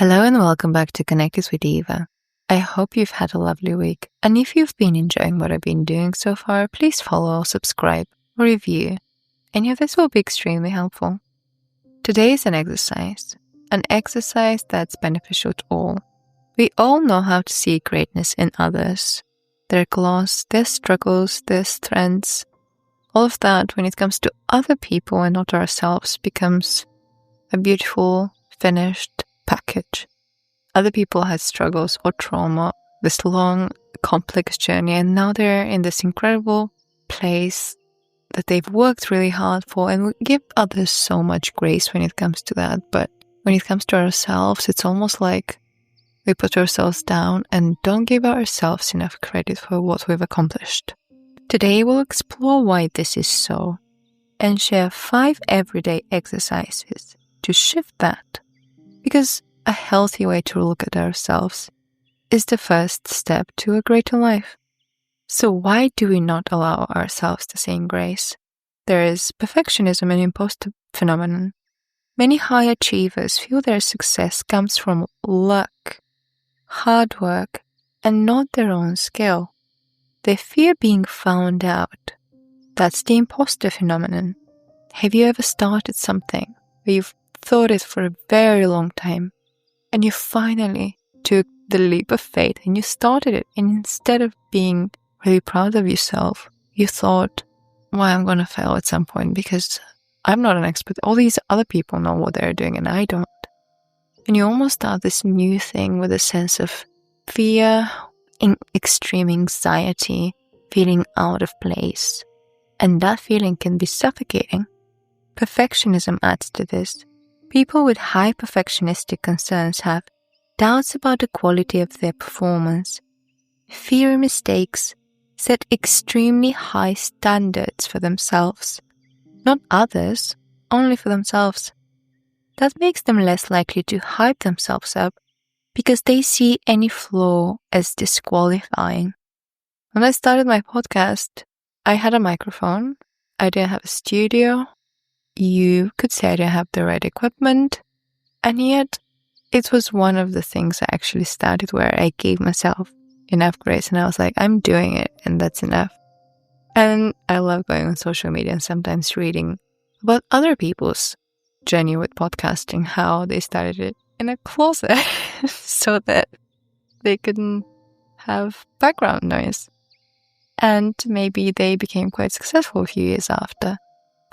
Hello and welcome back to Connected with Eva. I hope you've had a lovely week, and if you've been enjoying what I've been doing so far, please follow, subscribe, or review. Any of this will be extremely helpful. Today is an exercise that's beneficial to all. We all know how to see greatness in others, their flaws, their struggles, their strengths. All of that, when it comes to other people and not ourselves, becomes a beautiful, finished package. Other people had struggles or trauma, this long, complex journey, and now they're in this incredible place that they've worked really hard for, and we give others so much grace when it comes to that. But when it comes to ourselves, it's almost like we put ourselves down and don't give ourselves enough credit for what we've accomplished. Today we'll explore why this is so and share 5 everyday exercises to shift that. Because a healthy way to look at ourselves is the first step to a greater life. So why do we not allow ourselves the same grace? There is perfectionism and imposter phenomenon. Many high achievers feel their success comes from luck, hard work, and not their own skill. They fear being found out. That's the imposter phenomenon. Have you ever started something where you've thought it for a very long time and you finally took the leap of faith and you started it, and instead of being really proud of yourself, you thought, well, I'm going to fail at some point because I'm not an expert. All these other people know what they're doing and I don't. And you almost start this new thing with a sense of fear, extreme anxiety, feeling out of place. And that feeling can be suffocating. Perfectionism adds to this. People with high perfectionistic concerns have doubts about the quality of their performance, fear mistakes, set extremely high standards for themselves, not others, only for themselves. That makes them less likely to hype themselves up because they see any flaw as disqualifying. When I started my podcast, I had a microphone, I didn't have a studio. You could say I didn't have the right equipment, and yet it was one of the things I actually started where I gave myself enough grace and I was like, I'm doing it and that's enough. And I love going on social media and sometimes reading about other people's journey with podcasting, how they started it in a closet so that they couldn't have background noise. And maybe they became quite successful a few years after.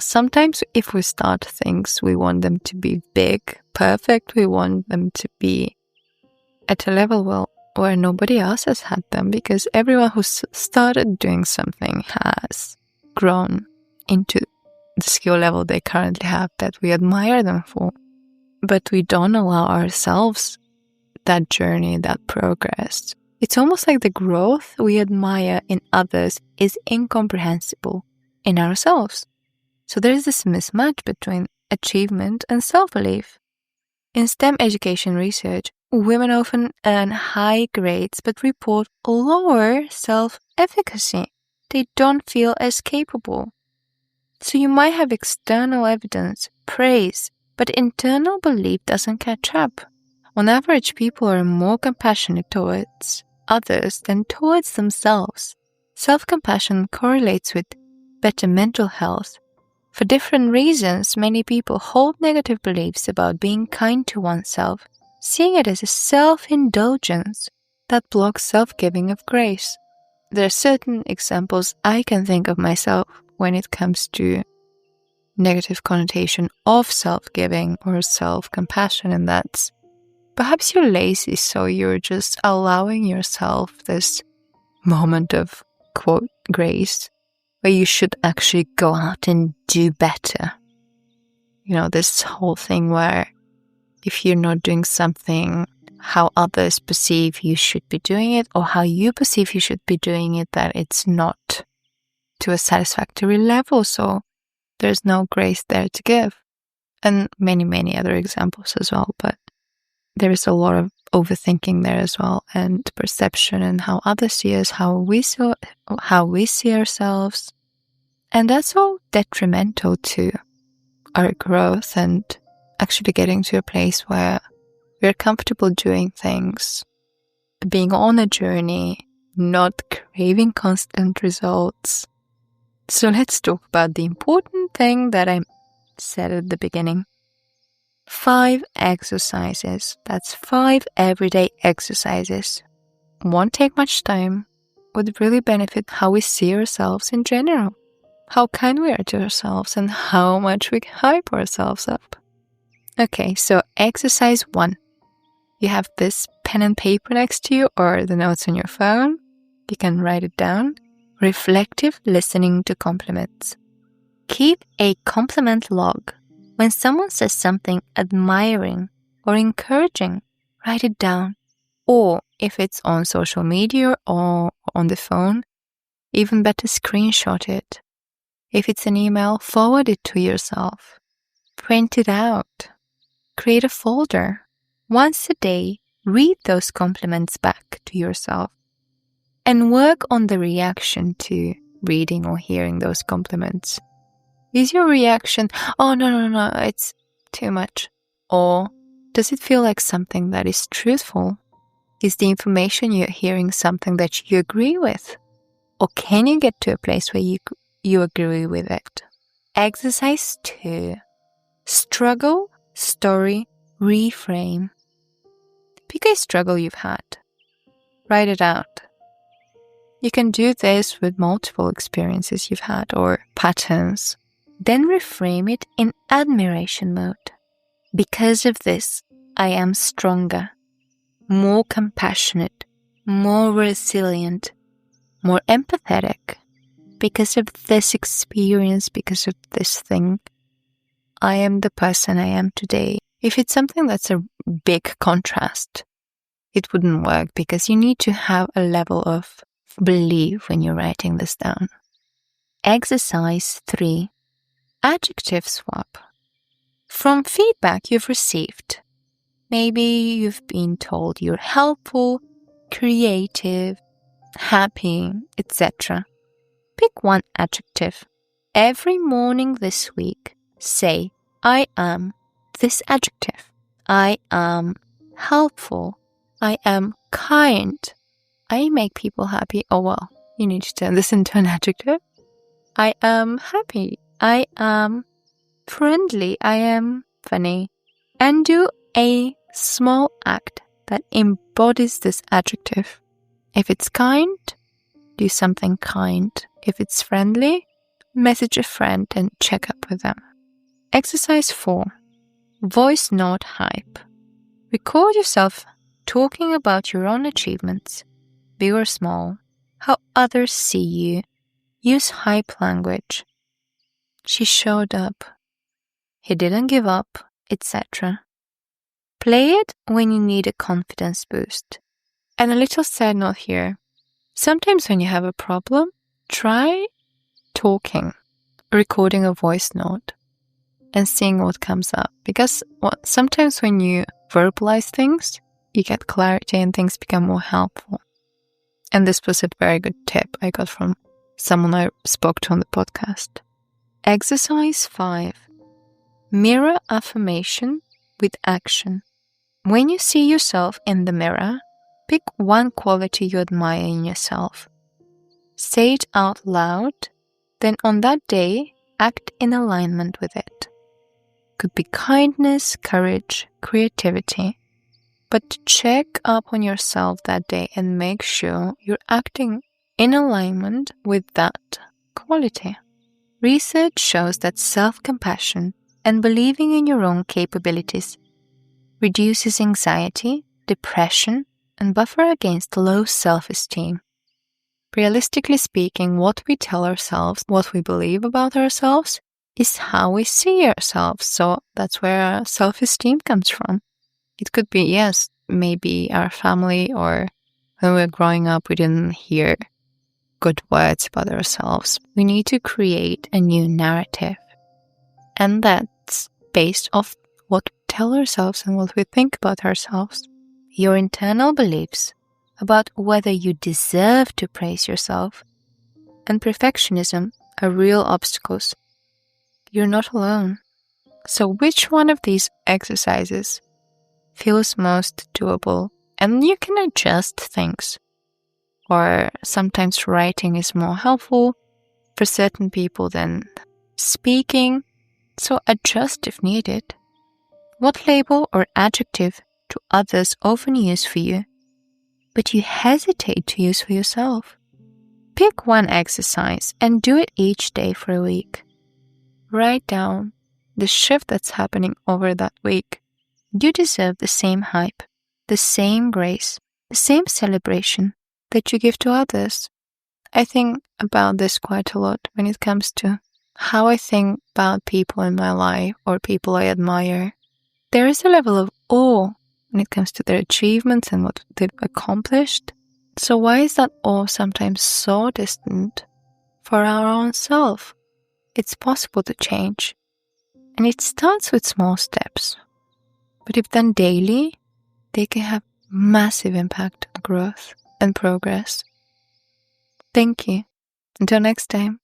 Sometimes if we start things, we want them to be big, perfect. We want them to be at a level where nobody else has had them, because everyone who's started doing something has grown into the skill level they currently have that we admire them for. But we don't allow ourselves that journey, that progress. It's almost like the growth we admire in others is incomprehensible in ourselves. So there's this mismatch between achievement and self-belief. In STEM education research, women often earn high grades but report lower self-efficacy. They don't feel as capable. So you might have external evidence, praise, but internal belief doesn't catch up. On average, people are more compassionate towards others than towards themselves. Self-compassion correlates with better mental health. For different reasons, many people hold negative beliefs about being kind to oneself, seeing it as a self-indulgence that blocks self-giving of grace. There are certain examples I can think of myself when it comes to negative connotation of self-giving or self-compassion, and that's perhaps you're lazy, so you're just allowing yourself this moment of, quote, grace, where you should actually go out and do better. You know, this whole thing where if you're not doing something how others perceive you should be doing it, or how you perceive you should be doing it, that it's not to a satisfactory level, so there's no grace there to give. And many, many other examples as well, but there is a lot of overthinking there as well, and perception and how others see us, how we see ourselves. And that's all detrimental to our growth and actually getting to a place where we're comfortable doing things, being on a journey, not craving constant results. So let's talk about the important thing that I said at the beginning. 5 exercises. That's 5 everyday exercises. Won't take much time, would really benefit how we see ourselves in general, how kind we are to ourselves, and how much we hype ourselves up. Okay, so exercise 1. You have this pen and paper next to you or the notes on your phone. You can write it down. Reflective listening to compliments. Keep a compliment log. When someone says something admiring or encouraging, write it down. Or if it's on social media or on the phone, even better, screenshot it. If it's an email, forward it to yourself. Print it out. Create a folder. Once a day, read those compliments back to yourself and work on the reaction to reading or hearing those compliments. Is your reaction, oh, no, it's too much? Or does it feel like something that is truthful? Is the information you're hearing something that you agree with? Or can you get to a place where you agree with it? Exercise 2. Struggle, story, reframe. Pick a struggle you've had. Write it out. You can do this with multiple experiences you've had or patterns. Then reframe it in admiration mode. Because of this, I am stronger, more compassionate, more resilient, more empathetic. Because of this experience, because of this thing, I am the person I am today. If it's something that's a big contrast, it wouldn't work because you need to have a level of belief when you're writing this down. Exercise 3. Adjective swap. From feedback you've received, maybe you've been told you're helpful, creative, happy, etc. Pick one adjective. Every morning this week, say, I am this adjective. I am helpful. I am kind. I make people happy. Oh, well, you need to turn this into an adjective. I am happy. I am friendly. I am funny. And do a small act that embodies this adjective. If it's kind, do something kind. If it's friendly, message a friend and check up with them. Exercise 4. Voice note hype. Record yourself talking about your own achievements, big or small, how others see you. Use hype language. She showed up. He didn't give up, etc. Play it when you need a confidence boost. And a little side note here. Sometimes when you have a problem, try talking, recording a voice note, and seeing what comes up. Because sometimes when you verbalize things, you get clarity and things become more helpful. And this was a very good tip I got from someone I spoke to on the podcast. Exercise 5. Mirror affirmation with action. When you see yourself in the mirror, pick one quality you admire in yourself. Say it out loud, then on that day, act in alignment with it. Could be kindness, courage, creativity. But check up on yourself that day and make sure you're acting in alignment with that quality. Research shows that self-compassion and believing in your own capabilities reduces anxiety, depression, and buffer against low self-esteem. Realistically speaking, what we tell ourselves, what we believe about ourselves, is how we see ourselves. So that's where our self-esteem comes from. It could be, yes, maybe our family or when we were growing up, we didn't hear good words about ourselves. We need to create a new narrative. And that's based off what we tell ourselves and what we think about ourselves. Your internal beliefs about whether you deserve to praise yourself and perfectionism are real obstacles. You're not alone. So which one of these exercises feels most doable, and you can adjust things. Or sometimes writing is more helpful for certain people than speaking, so adjust if needed. What label or adjective do others often use for you, but you hesitate to use for yourself? Pick one exercise and do it each day for a week. Write down the shift that's happening over that week. You deserve the same hype, the same grace, the same celebration that you give to others. I think about this quite a lot when it comes to how I think about people in my life or people I admire. There is a level of awe when it comes to their achievements and what they've accomplished. So why is that awe sometimes so distant for our own self? It's possible to change. And it starts with small steps. But if done daily, they can have massive impact on growth and progress. Thank you. Until next time.